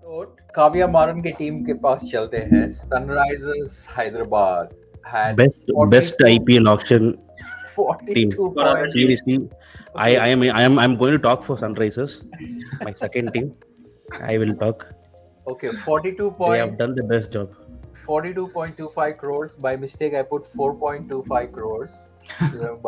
तो काव्या मारन की टीम के पास चलते हैं. Sunrisers Hyderabad had Best 42 IPL auction team. 42 For other points. teams. Seriously, I Okay, I am I'm going to talk for Sunrisers, my second team. I will talk. okay, 42 They have point done the best job. 42.25 crores. By mistake, I put 4.25 crores.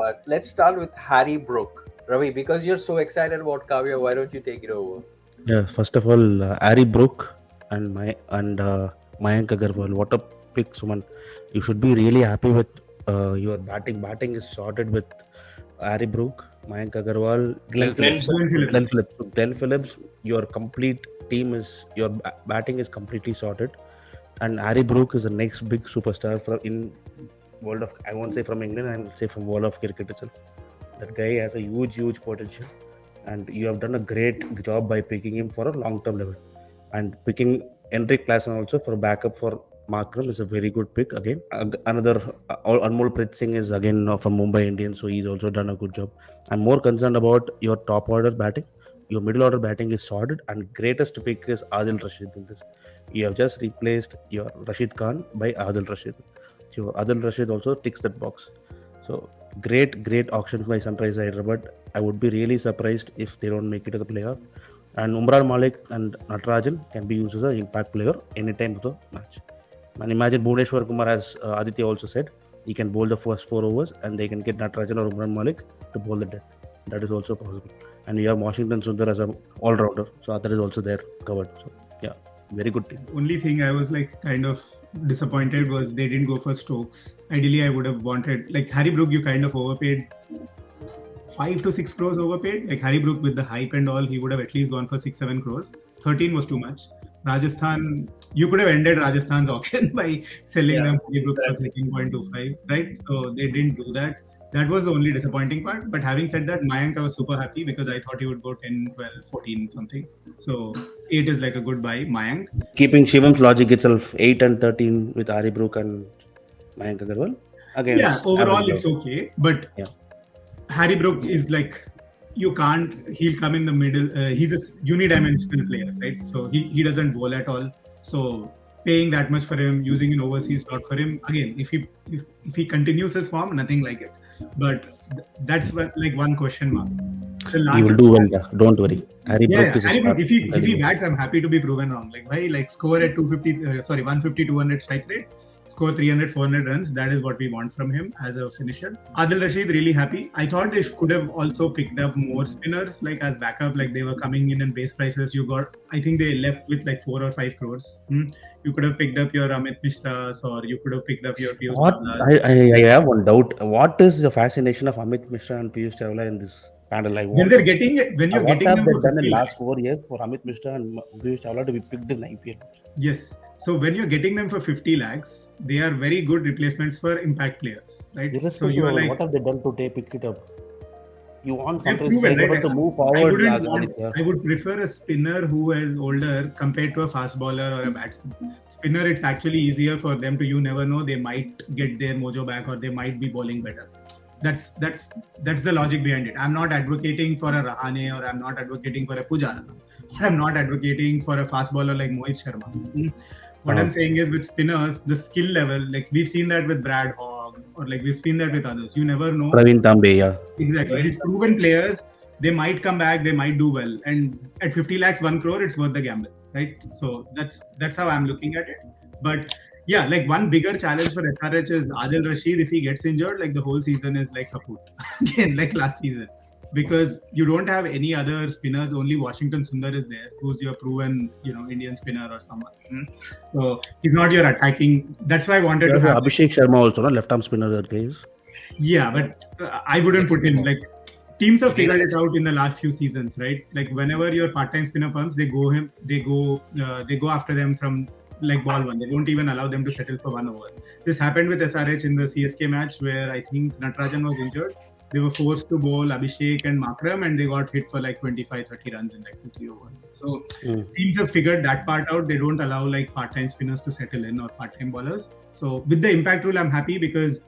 But let's start with Harry Brook. Ravi, because you're so excited about Kavya, why don't you take it over? Yeah, first of all, Harry Brook and Mayank Agarwal. What a pick, Suman. You should be really happy with your batting. Batting is sorted with Harry Brook, Mayank Agarwal, Glenn Glenn Phillips. Glenn Phillips. Phillips. So Glenn Phillips, your complete team is your batting is completely sorted, and Harry Brook is the next big superstar for in world of. I won't say from England. I will say from world of cricket itself. That guy has a huge potential, and you have done a great job by picking him for a long term level, and picking Enric Klaasen also for backup for Markram is a very good pick again. Another Anmolpreet Singh is again from Mumbai Indians, so he's also done a good job. I'm more concerned about your top order batting. Your middle order batting is sorted, and greatest pick is Adil Rashid in this. You have just replaced your Rashid Khan by Adil Rashid. So Adil Rashid also ticks that box. So great auctions by Sunrise Hyderabad. I would be really surprised if they don't make it to the playoff. And Umran Malik and Natarajan can be used as an impact player anytime of the match. And imagine Bhuvneshwar Kumar, as Aditya also said, he can bowl the first 4 overs and they can get Natarajan or Umran Malik to bowl the death. That is also possible. And we have Washington Sundar as an all rounder, so that is also there covered. So yeah, very good team. Only thing I was like kind of disappointed was they didn't go for Stokes. Ideally, I would have wanted like Harry Brook. You kind of overpaid 5 to 6 crores overpaid. Like Harry Brook with the hype and all, he would have at least gone for 6-7 crores. 13 was too much. Rajasthan, you could have ended Rajasthan's auction by selling them Harry Brook for 13.25, right? So they didn't do that. That was the only disappointing part. But having said that, Mayank, I was super happy because I thought he would go 10, 12, 14 something. So 8 is like a good buy, Mayank. Keeping Shivam's logic itself, 8 and 13 with Harry Brook and Mayank Agarwal. Again, Yeah, overall average it's job. okay. But Yeah. Harry Brook is like, you can't, he'll come in the middle. He's a unidimensional player, right? So he doesn't bowl at all. So paying that much for him, using an overseas slot for him, again, if he continues his form, nothing like it. But that's like one question mark. He will do well. Don't worry. Harry Brook is a Harry Brook, start. if he bats, I'm happy to be proven wrong. Like, why, like score at 150, 200 strike rate, score 300, 400 runs. That is what we want from him as a finisher. Adil Rashid, really happy. I thought they could have also picked up more spinners, like as backup, like they were coming in base prices. I think they left with like 4 or 5 crores. You could have picked up your Amit Mishras, or you could have picked up your Piyush What Chawlas. I have one doubt. What is the fascination of Amit Mishra and Piyush Chawla in this panel? When you're getting What have them they for done in 50 last lakhs. 4 years for Amit Mishra and Piyush Chawla to be picked in IPL? Yes. So when you're getting them for 50 lakhs, they are very good replacements for impact players, right? So you are like, What have they done to pick it up? You want they've Sunrise proven, right? to move I forward. wouldn't want, I would prefer a spinner who is older compared to a fast bowler or a batsman. Spinner, it's actually easier for them to, you never know, they might get their mojo back or they might be bowling better. That's the logic behind it. I'm not advocating for a Rahane, or I'm not advocating for a Pujara, or I'm not advocating for a fast bowler like Mohit Sharma. What I'm saying is, with spinners, the skill level, like we've seen that with Brad Hogg, or like we've seen that with others. You never know. Praveen Tambe, yeah. Exactly. These proven players, they might come back, they might do well. And at 50 lakhs, 1 crore, it's worth the gamble, right? So that's how I'm looking at it. But yeah, like one bigger challenge for SRH is Adil Rashid. If he gets injured, like the whole season is like kaput again, like last season, because you don't have any other spinners. Only Washington Sundar is there, who's your proven, Indian spinner or someone. So he's not your attacking. That's why I wanted to have Abhishek Sharma also, no? Left arm spinner that case. Yeah, but I wouldn't put him like. Teams have figured it out in the last few seasons, right? Like whenever your part-time spinner comes, they go after them from like ball one. They don't even allow them to settle for 1 over. This happened with SRH in the CSK match, where I think Natarajan was injured. They were forced to bowl Abhishek and Markram, and they got hit for like 25-30 runs in like 2-3 overs. So teams have figured that part out. They don't allow like part-time spinners to settle in, or part-time bowlers. So with the impact rule, I'm happy because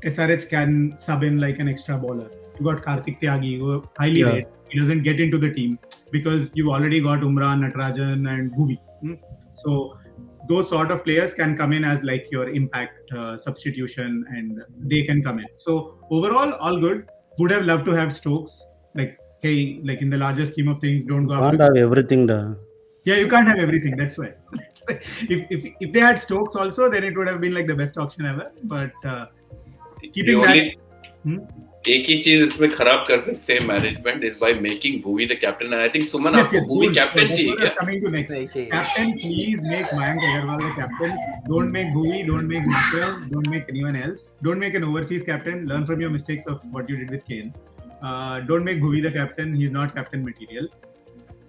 SRH can sub in like an extra bowler. You got Karthik Tyagi, who highly rated. He doesn't get into the team because you've already got Umran, Natarajan, and Bhuvi. So those sort of players can come in as like your impact substitution, and they can come in. So overall, all good. Would have loved to have Stokes. Like, hey, like in the larger scheme of things, don't go Can't after. have everything. Yeah, you can't have everything. That's why. If they had Stokes also, then it would have been like the best auction ever. But keeping that. एक ही चीज इसमें खराब कर सकते हैं management is by making Bhuvi the captain and I think Suman आपको Bhuvi captain चाहिए क्या coming to next captain, please make Mayank Agarwal the captain. Don't make Bhuvi, don't make Markram, don't make anyone else. Don't make an overseas captain. Learn from your mistakes of what you did with Kane. Don't make Bhuvi the captain. He's not captain material.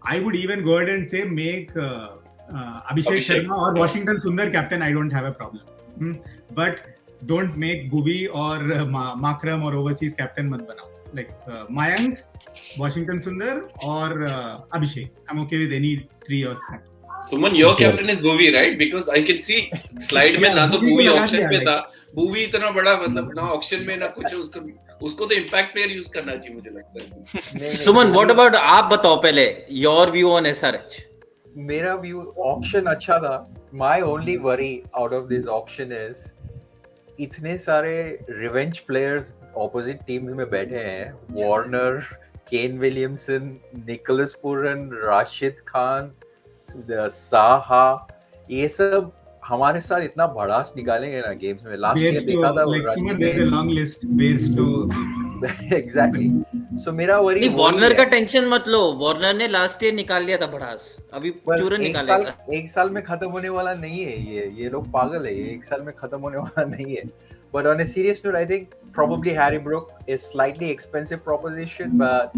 I would even go ahead and say make Abhishek Sharma or Washington Sundar captain. I don't have a problem. But don't make Bhuvi or Markram or overseas captain mat banao. Like Mayank, Washington Sundar or Abhishek. I'm okay with any three or seven. Suman, your captain is Bhuvi, right? Because I can see slide में ना तो Bhuvi auction पे था. Bhuvi इतना बड़ा मतलब ना auction में ना कुछ उसको तो impact player use करना चाहिए मुझे लगता है. Suman, what about आप बताओ पहले your view on SRH? मेरा view auction अच्छा था. My only worry out of this auction is इतने सारे रिवेंज प्लेयर्स ऑपोजिट टीम में बैठे हैं. Warner, Kane Williamson, Nicholas Pooran, Rashid Khan, Saha, ये सब हमारे साथ इतना भड़ास निकालेंगे ना गेम्स में. लास्ट ईयर देखा था long list bears to exactly. So मेरा वरी वार्नर का टेंशन मत लो. वार्नर ने लास्ट ईयर निकाल लिया था भड़ास. अभी चूरन निकालेगा. एक साल में खत्म होने वाला नहीं है ये लोग पागल है. ये एक साल में खत्म होने वाला नहीं है. But on a serious note, I think probably Harry Brook is slightly expensive proposition, but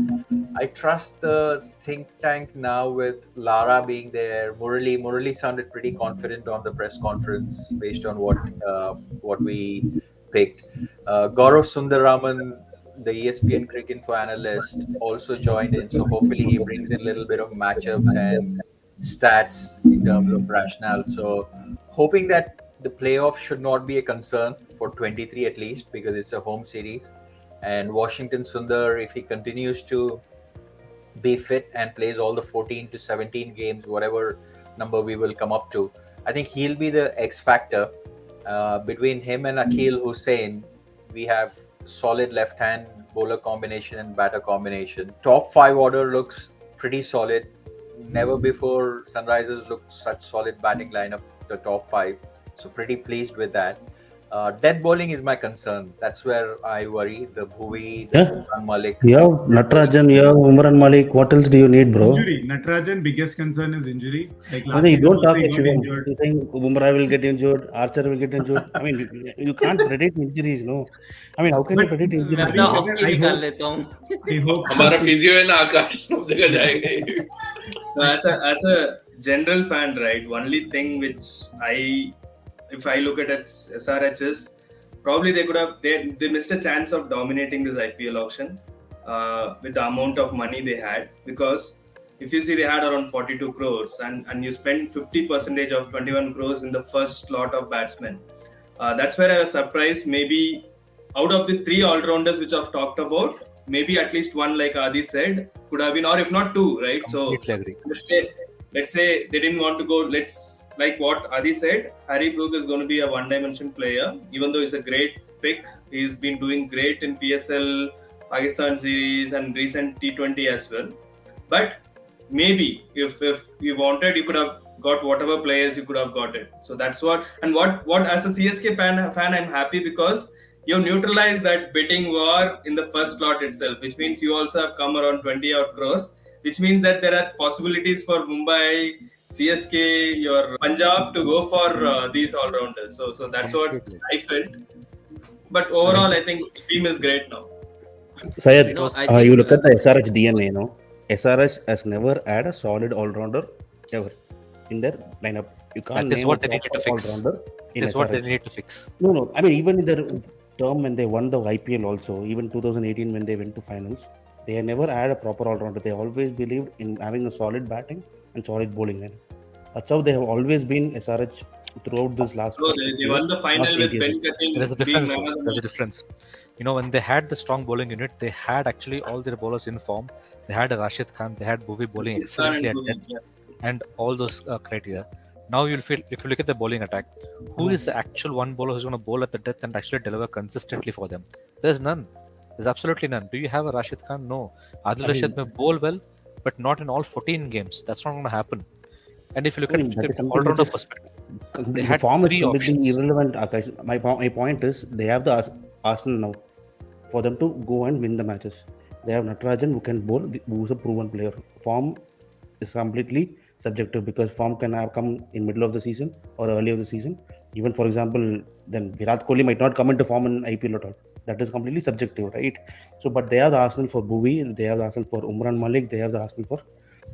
I trust the think tank now with Lara being there. Murali sounded pretty confident on the press conference based on what we picked. Gaurav Sundararaman, the ESPN cricket info analyst, also joined in. So hopefully he brings in a little bit of matchups and stats in terms of rationale. So hoping that the playoff should not be a concern for 23 at least, because it's a home series. And Washington Sundar, if he continues to be fit and plays all the 14 to 17 games, whatever number we will come up to, I think he'll be the X factor. Between him and Akeal Hosein, we have solid left-hand bowler combination and batter combination. Top 5 order looks pretty solid. Never before Sunrisers looked such solid batting lineup, the top 5. So pretty pleased with that. Death bowling is my concern. That's where I worry. The Bhuvi, Umran Malik. You have Natarajan, you have Umran Malik. What else do you need, bro? Injury. Natarajan, biggest concern is injury. Like you don't talk about Shivam. You think Bumrah will get injured, Archer will get injured. I mean, you can't predict injuries, no. I mean, how can you predict injuries? मैं अपना hockey निकाल लेता हूँ. I hope हमारा physio है ना आकाश, सब जगह जाएगा. As a general fan, right, only thing which if I look at SRH is probably they missed a chance of dominating this IPL auction with the amount of money they had, because if you see they had around 42 crores and you spend 50% of 21 crores in the first slot of batsmen. That's where I was surprised. Maybe out of these 3 all-rounders which I've talked about, maybe at least one, like Adi said, could have been, or if not 2, right? Completely agree. Let's say they didn't want to go, like what Adi said, Harry Brook is going to be a one-dimension player. Even though he's a great pick, he's been doing great in PSL, Pakistan series and recent T20 as well. But maybe if you wanted, you could have got whatever players you could have got it. So that's what as a CSK fan, I'm happy because you neutralized that bidding war in the first slot itself, which means you also have come around 20 odd crores, which means that there are possibilities for Mumbai, CSK, your Punjab to go for these all-rounders. So that's what I felt. But overall, I think the team is great now. Syed, you look at the SRH DNA, SRH has never had a solid all-rounder ever in their lineup. You can't. That is what they needed to fix. That's what they need to fix. No. I mean, even in their term when they won the IPL also, even 2018 when they went to finals, they had never had a proper all-rounder. They always believed in having a solid batting and solid bowling line. That's how they have always been SRH throughout this last. They won the final with Ben Cutting. There's a difference. There's a difference. When they had the strong bowling unit, they had actually all their bowlers in form. They had Rashid Khan. They had Bhuvi bowling excellently at depth. and all those criteria, now you'll feel if you look at the bowling attack, who is the actual one bowler who's going to bowl at the death and actually deliver consistently for them? There's none. There's absolutely none. Do you have a Rashid Khan? No. Adil Rashid may bowl well, but not in all 14 games. That's not going to happen. And if you look at the all-rounder perspective, they had form is three completely options. irrelevant, Akash. My point is they have the Arsenal now for them to go and win the matches. They have Natarajan who can bowl, who's a proven player. Form is completely subjective because form can have come in middle of the season or early of the season. Even for example, then Virat Kohli might not come into form in IPL at all. That is completely subjective, right? So, but they have the Arsenal for Bhuvi, they have the Arsenal for Umran Malik, they have the Arsenal for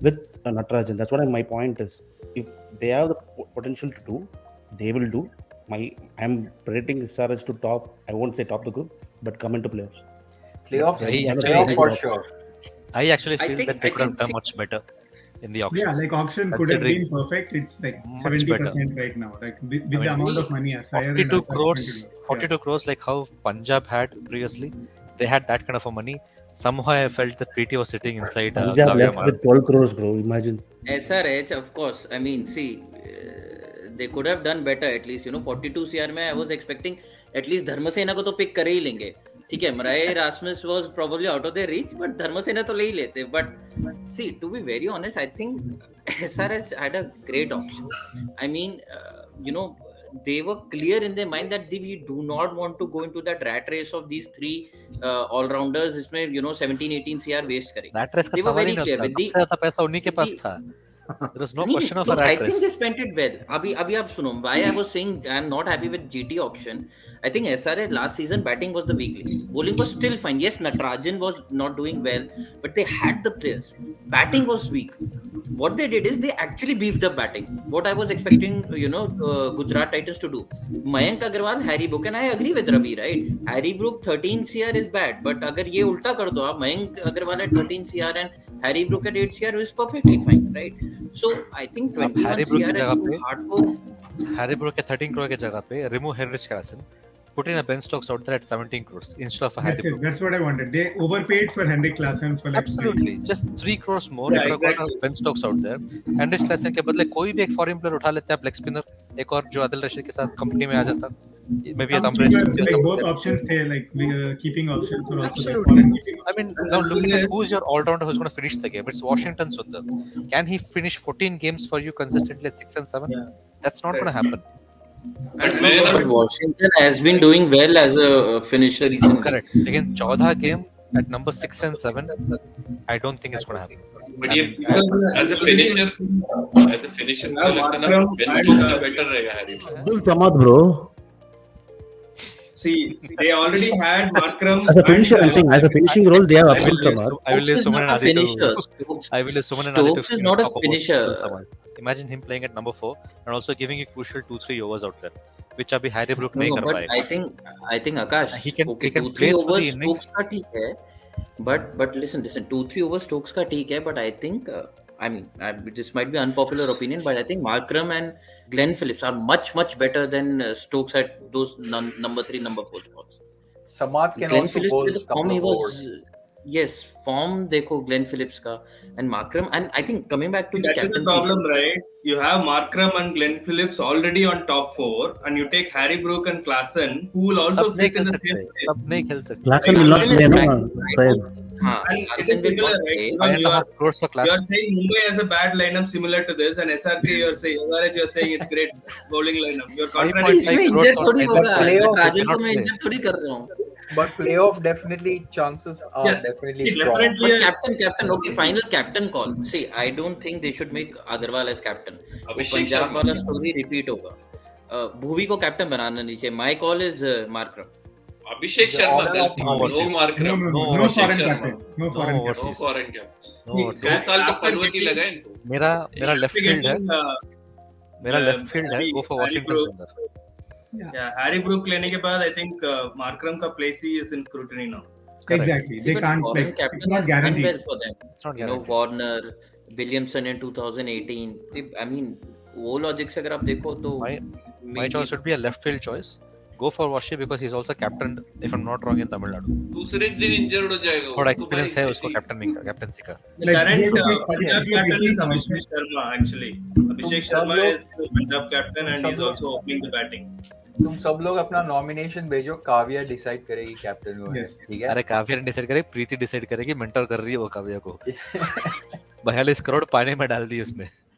with Natarajan. That's what my point is. If they have the potential to do, they will do. I'm predicting SRH to top. I won't say top the group, but come into playoffs. Playoff for sure. I actually feel think- that they I could have think done six- much better in the Yeah, auctions. like auction could have Considering been perfect. It's like much 70% right now. Like with the amount of money Asire and 42 Akash crores, pointed out. 42 crores like how Punjab had previously. They had that kind of a money. Somehow I felt that PT was sitting inside Punjab Kavya left Mal. with 12 crores, bro. Imagine. SRH, of course. I mean, see, they could have done better at least. 42 CR में I was expecting at least Dharmasena को तो pick कर ही लेंगे. ठीक है, Mariah Erasmus was probably out of their reach, but Dharmasena तो ले ही लेते. But see, to be very honest, I think SRH had a great option. I mean, they were clear in their mind that we do not want to go into that rat race of these three all-rounders. इसमें 17-18 CR waste करेंगे. Rat race का They were सवाल ही very नहीं clear होता. with the- सबसे ज्यादा पैसा उन्हीं के with पास the- था. There was no नहीं, question of a look, I rat think race. they spent it well. अभी आप सुनो. Why I was saying I'm not happy with GT auction. I think SRH last season batting was the weak link. Bowling was still fine. Yes, Natarajan was not doing well, but they had the players. Batting was weak. What they did is they actually beefed up batting. What I was expecting, Gujarat Titans to do. Mayank Agarwal, Harry Brook, and I agree with Ravee, right? Harry Brook 13 CR is bad, but अगर ये उल्टा कर दो आप, Mayank Agarwal at 13 CR and Harry Brook at 8 CR is perfectly fine, right? So I think 21 Harry Brook की CR जगह is पे hardcore. Harry Brook के 13 crore के जगह पे remove Heinrich Klaasen, put in a Ben Stokes out there at 17 crores instead of a Harry That's it. Brook. That's what I wanted. They overpaid for Heinrich Klaasen for like Absolutely, just 3 crores more. Yeah, You could have got Ben Stokes out there. Heinrich Klaasen के बदले कोई भी एक foreign player उठा लेते हैं आप leg spinner, एक और जो आदिल रशीद के साथ कंपनी में आ जाता. Maybe a Some Amrish. keeper, like both options थे, like keeping options were also there. Absolutely. Foreign keeping I mean, now looking at who's your all-rounder who's going to finish the game. It's Washington Sundar. Can he finish 14 games for you consistently at 6 and 7? Yeah. That's not going to happen. And But Washington has been doing well as a finisher recently. Correct. Again, 14 game at number 6 and 7. I don't think it's going to happen. But ये as a finisher मुझे लगता है ना Ben Stokes से better रहेगा Harry. Abdul Samad, bro. see, they already had Markram. As a finisher, I'm saying, as a finishing role, they have I will Abdul Samad. leave Stokes is Suman not and a Adi finisher. to. I will leave Suman and Adi to. Stokes is not a talk about finisher. Abdul Samad. Imagine him playing at number 4 and also giving you crucial 2-3 overs out there, which अभी Harry Brook नहीं No, कर but पाएगा. I think Akash, He can okay, play 2-3 through the overs innings. Stokes का ठीक है, but listen, 2-3 overs Stokes का ठीक है, but I think this might be unpopular opinion, but I think Markram and Glenn Phillips are much better than Stokes at those number 3, number 4 spots. Samad can Glenn also Phillips bowl with the a couple form he of was. overs. Yes, form देखो Glenn Phillips का and Markram, and I think coming back to the That is the captaincy problem, issue, right? You have Markram and Glenn Phillips already on top 4, and you take Harry Brook and Klaasen, who will also सब नहीं fit in खेल the same सकते. place. सब नहीं खेल सकते. Klaasen will not Klaasen play, is no? back. Syed. हाँ, And it Klaasen is will similar, not right? play. Shivam, you are 5.5 crores for you are Klaasen. saying Mumbai has a bad lineup similar to this, and SRK you are saying SRH you are saying it's great bowling lineup. You are 5.5 contradicting. इसमें crores injure on थोड़ी Heinrich होगा. playoff, राजन को cannot मैं play. इंजर थोड़ी कर रहा हूँ. But playoff definitely chances are Yes, definitely it strong. definitely- But captain, okay, final captain call. See, I don't think they should make Agarwal as captain. वो अभिषेक पंजाब शर्मा. वाला story repeat होगा. भुवी को captain बनाना नहीं चाहिए. My call is Markram. Abhishek The Sharma order of गलती. No overseas. No, Markram. no Abhishek foreign Sharma. captain. No foreign No captain. No foreign captain. No, it's 2 साल तो After पनवती getting- लगा इनको. मेरा लेफ्ट फील्ड है. मेरा left field है. Go for Harry Washington Brook. Sundar. Yeah, Harry Brook लेने के बाद I think Markram का place he is in scrutiny now. Exactly. See, They but can't, foreign like, it's captain not has done guaranteed. well for them. It's not You know, guaranteed. Warner, Williamson in 2018. I mean, वो logic से अगर आप देखो तो My maybe- choice would be a left field choice. Go for Washi because he's also captained, if I'm not wrong, in Tamil Nadu. दूसरे दिन injured हो जाएगा वो, थोड़ा उसको भाई एक्सपीरियंस है ऐसी- उसको कैप्टनसी का. The Like, current he has to be- Punjab he has to captain be is coming. Abhishek Sharma actually. Abhishek सब Sharma लोग- is the Punjab captain and सब he's लोग- also opening the batting. तुम सब लोग अपना nomination भेजो, Kavya decide करेगी कैप्टन को है, Yes. ठीक है? अरे काव्या ने डिसाइड करे, प्रीति डिसाइड करेगी, मेंटर कर रही है वो काव्या को. 42 करोड़ पानी में डाल दी उसने.